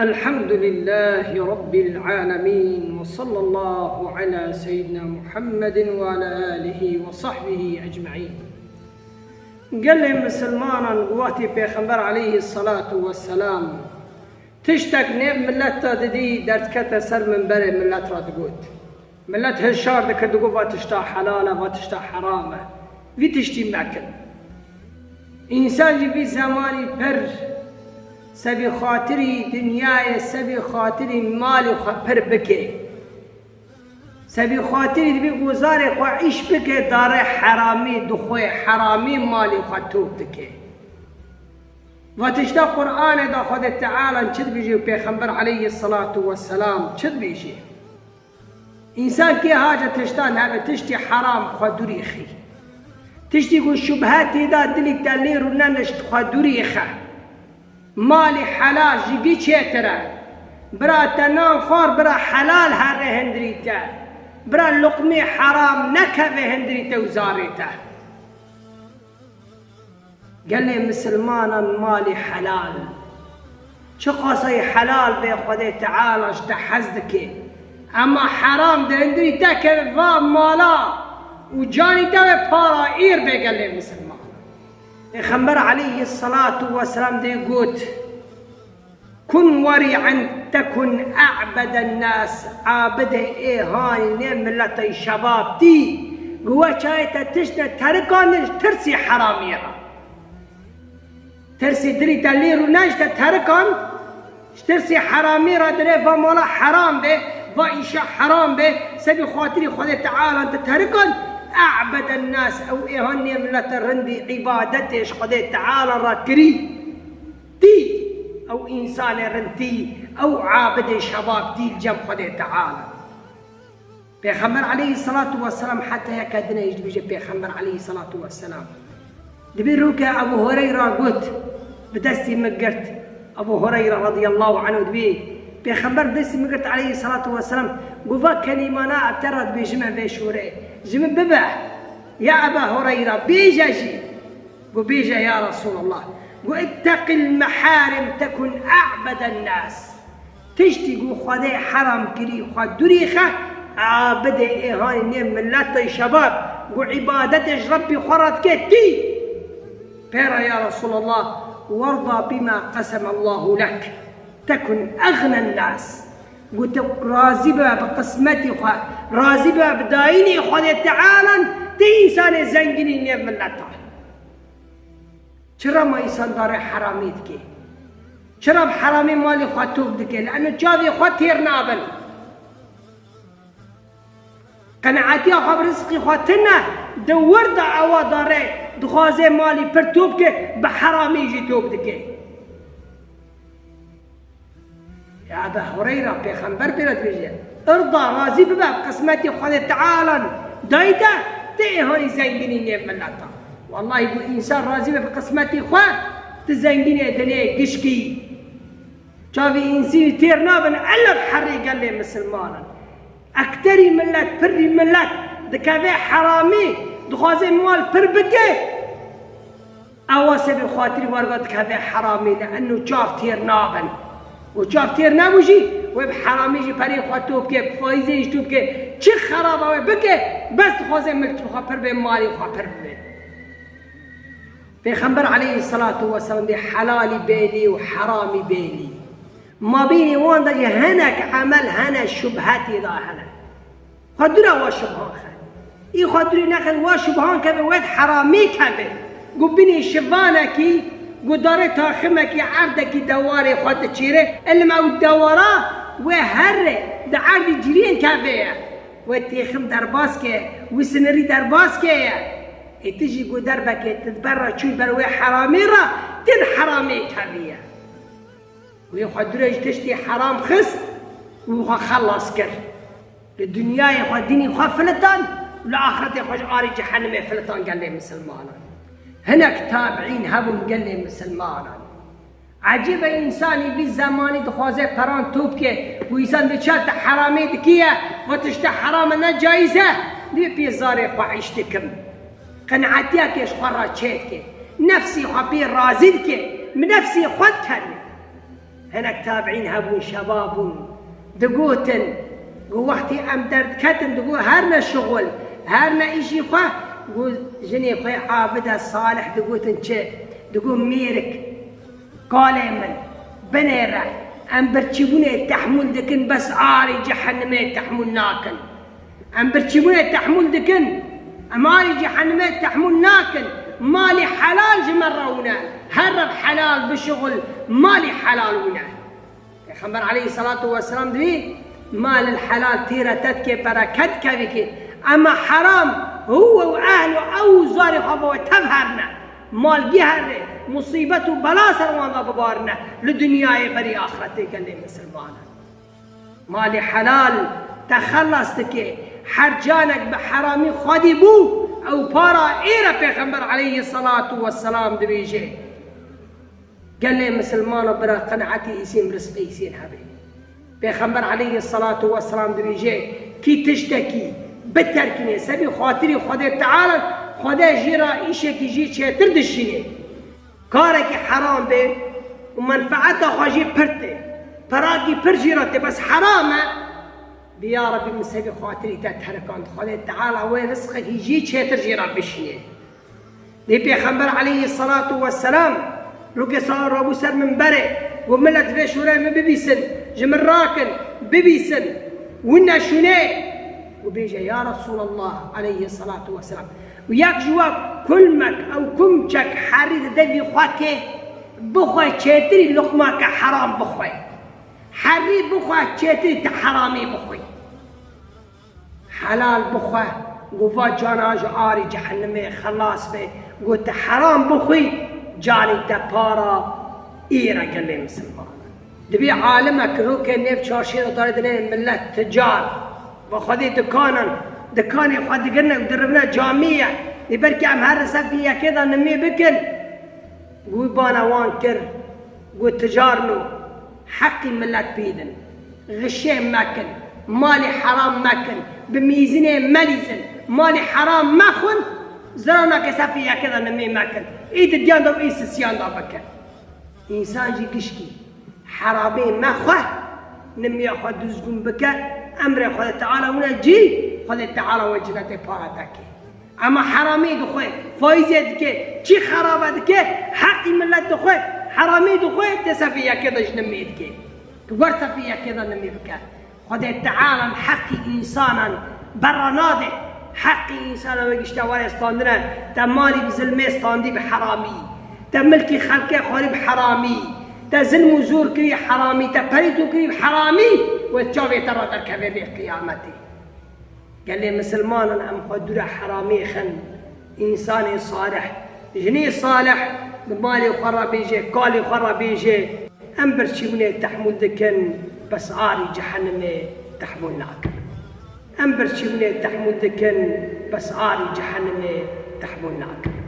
الحمد لله رب العالمين، وصلى الله على سيدنا محمد وعلى آله وصحبه أجمعين. قال لي مسلمانا قواتي بيخنبر عليه الصلاة والسلام تشتك نيم ملت تدي درت كتا سر من بري ملت رادقوت ملت هالشار دك دقو واتشتا حلالة واتشتا حرامة في تشتي معكن إنسان جي في زماني پر سبي خاطري دنياي سبي خاطري مالي خبر بكي سبي خاطري دبي گزاري خو عيش بكي دار حرامي دخوي حرامي مالي خطوب بكي وتشتا قرآن دا خود تعالى چد بيجي وبيخنبر عليه الصلاة والسلام چد بيجي إنسان كي حاجة تشتان هذا تشتي حرام خدوريخي تشتي قول شبهات دا دلك تالير وننشت خدوريخه مالي حلال جيجي چيترا برا تنام خور برا حلال هر هندريتا برا لقمي حرام نكف هندريتا وزاريتا. قال لي مسلمانا مالي حلال شو قصي حلال بي خدي تعالى اشتحزدك اما حرام ده هندريتا كفاب مالا وجانيتا بارا اير بي. قال لي مسلمان خنبر عليه الصلاة والسلام دي قوت كن ورعا تكن أعبد الناس عابده إيهاني نيم ملتي شباب دي قوة شايتا تشنا تركان ترسي حراميرا ترسي دري تليرو نجتا تركان ترسي حراميرا دري فمولا حرام بي وإيشا حرام بي سبي خاطري خذي تعالى انت تركان أعبد الناس أو إيهاني ملت الرندي عبادتش خذي تعالى راكري دي أو إنسان رنتي أو عابد شباب دي الجم خذي تعالى. بيخمر عليه الصلاة والسلام حتى يكادنا يجي بيجي بيخمر عليه الصلاة والسلام دبي روكا أبو هريرة قلت بدستي مقرت أبو هريرة رضي الله عنه دبي بيخمر دستي مقرت عليه الصلاة والسلام قفا كلمة اعترض بجمع بشوري جمع ببع يا أبا هريرة بيجا جي وبيجا يا رسول الله واتق المحارم تكن أعبد الناس تشتي خدي حرام كري خد دريخة عابد إيهاني نيم ملتي شباب وعبادتش ربي خرط كتي بيرا يا رسول الله وارضى بما قسم الله لك تكن أغنى الناس قلت رازبة بقسمتي رازبة بدايني خدي تعالى تي إنسان زنجني نيم ملتها چرا ما إنسان داره حرامي دكي چرا بحرامي مالي خطوب دكي لأنه جاوي خطير نابل قناعتي أخب رزقي خطنا دور دعوة داره دخوازي مالي برتوب كي بحرامي يجي توب دكي. يا أبا هريرة بيخنبر بلد بيجي ارضى راضي بباب قسمتي خذ تعالى دايتا تيهوني زنجني نيف ملتا والله يقول إنسان راضي بقسمتي خواه تزنجني دنيا قشكي شافي إنسان تيرنابن ألا بحري قال لي مسلمانا أكتري ملت بري ملت دكافي حرامي دخوازي موال بر بكي أواسي بخاطري وارغا دكافي حرامي لأنه شاف تيرنابن وشاف تيرنابوشي وبحرامي جي بري خواتو بكي بفايزي يشتو بكي چه خرابه بكي بس دخوازي ملت بخاطر بمالي وخاطر بمالي. پیغمبر عليه الصلاة والسلام دي حلالي بيلي وحرامي بيلي ما بيني وان دا هناك عمل هنا شبهاتي دا هنا خدرا وشبهان خان اي خدري نخل وشبهان كبه ويد حرامي كبه قو بيني شبانكي قو داري تاخمكي عردكي دواري خد تشيري اللي ما الدوارا وهر دا عرد جرين كبه وتيخم درباسكي وسنري درباسكي تجي قو دربك تتبرى شوي بروي حرامي را تن حرامي كبيه ويخد درج تشتي حرام خس وخلص كر الدنيا يخو ديني خو فلتان والآخرة يخو آري جحنم فلتان. قال لي مسلمانا هناك تابعين هبهم قال لي مسلمانا عجيب إنساني في الزمان دخوازي قران توبكي وإنسان بيشات حرامي دكية وتشتى حرامنا جايزة دي بيزاري خو عيشتكم قناعتيك ايش خرا تشيتك نفسي خبير رازدك من نفسي خد كان هناك تابعين هبون شبابون دقوتن قو وقتي ام درد كتن دقو هرنا شغل هرنا اشي خواه قو جني خواه عابدها صالح دقوتن چه دقو ميرك قال من بنيرا ام برچبونه تحمل دكن بس عاري جحنمه تحمل ناكن ام برچبونه تحمل دكن ام عاري جحنمه تحمل ناكن مالي حلال جمرونا هرب حلال بشغل مالي حلال ونا خبر عليه الصلاة والسلام دي مال الحلال تيرتك بركتك بك اما حرام هو واهله او زاري خبوه تظهرنا مال جهر مصيبته بلا سروانا ببارنا لدنياي بري آخرتي قال لي مسلمانا مال حلال تخلصتك حرجانك بحرامي خودي بو او بارا ايرا پیغمبر عليه الصلاة والسلام دبيجي قال لي مسلمانا برا قناعتي اسم رزقي يسين حبيبي پیغمبر عليه الصلاة والسلام دبيجي كي تشتكي بتركني سبي خاطري خدا تعالى خدا جيرا ايشك يجي چه تردشيني كارك حرام به ومنفعته خواجي برته براقي پر جيرته بس حرامه بيا ربي مسبي خاطري تتحركان خدا تعالى وين رزقك يجي چه ترجيرا بشني دي پیغمبر عليه الصلاة والسلام روكي صار رابو سر من بره وملت في شوري من ببيسن جمر راكن ببيسن ونا شنيه وبيجي يا رسول الله عليه الصلاة والسلام وياك جواب كلمك أو كمشك حريد دبي خواكي بخوي تشتري لقماك حرام بخوي حريد بخوي تشتري تحرامي بخوي حلال بخوي قوفا جاناج آري جحنمي خلاص بي قلت حرام بخوي جاني تبارا إيرا قال لي مسلمان دبي عالمك روكي نيف شاشير وطاردنين ملت تجار وخذي دكاني خذي قلنا ودربنا جامية يبركي عم هرسة فيها كذا نمي بكن قوي بانا وان كر قوي تجارنو حقي ملت بيدن غشين ماكن مالي حرام ماكن بميزني مليزن مالي حرام ماخن زرانا كسافية كذا نمي ماكن ايد الديان دو ايس السيان دو بكن انسان جي قشكي حرامي ماخوه نمي اخوة دوزقون بكن امر خدا تعالى ونا جي خدا تعالى وجنته پارتك اما حرامي دخوي فايزه دكه چی خرابه دكه حق ملت دخوي حرامي دخوي تسفيه كده جنمي دكه تقول سفيه كده نمي بك خدا تعالى حق انسانا برناده حق انسانا ويشتوار استاندنا تمالي بظلمه استاندي بحرامي تملكي خلقه خوري بحرامي تزلم وزور كري حرامي تبريتو كري بحرامي وتشوفي ترى تركبي بقيامتي قال لي مسلمان أنا مقدر حرامي خن إنسان صالح جني صالح بمالي وخرب يجي قالي وخرب يجي أمبر شيوني تحمل دكن بس عاري جحنم تحمل ناك أمبر شيوني تحمل دكن بس عاري جحنم تحمل ناك